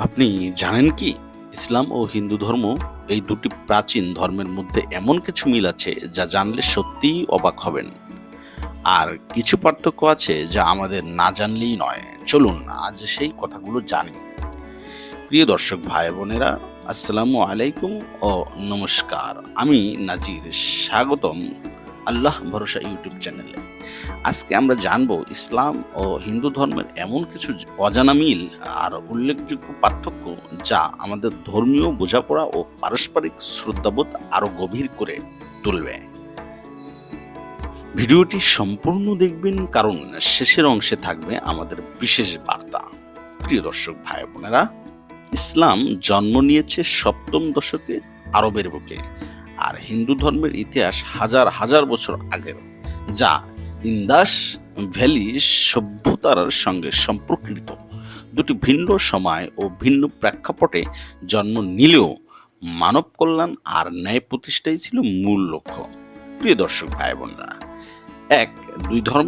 আপনি জানেন কি ইসলাম ও হিন্দু ধর্ম এই দুটি প্রাচীন ধর্মের মধ্যে এমন কিছু মিল আছে যা জানলে সত্যিই অবাক হবেন। আর কিছু পার্থক্য আছে যা আমাদের না জানলেই নয়। চলুন আজ সেই কথাগুলো জানি। প্রিয় দর্শক ভাই বোনেরা, আসসালামু আলাইকুম ও নমস্কার। আমি নাজির, স্বাগতম আল্লাহ ভরসা ইউটিউব চ্যানেলে। আজকে আমরা জানবো ইসলাম ও হিন্দু ধর্মের এমন কিছু অজানা মিল আর উল্লেখযোগ্য পার্থক্য যা আমাদের ধর্মীয় বোঝাপড়া ও পারস্পরিক শ্রদ্ধাবোধ আরো গভীর করে তুলবে। ভিডিওটি সম্পূর্ণ দেখবেন, কারণ শেষের অংশে থাকবে আমাদের বিশেষ বার্তা। প্রিয় দর্শক ভাই বোনেরা, ইসলাম জন্ম নিয়েছে সপ্তম দশকে আরবের বুকে, আর হিন্দু ধর্মের ইতিহাস হাজার হাজার বছর আগের, যা ইন্দাস ভ্যালি সভ্যতার সঙ্গে সম্পর্কিত। দুটি ভিন্ন সময় ও ভিন্ন প্রেক্ষাপটে জন্ম নিলেও মানব কল্যাণ আর ন্যায় প্রতিষ্ঠাই ছিল মূল লক্ষ্য। প্রিয় দর্শক ভাই বোনরা, দুই ধর্মের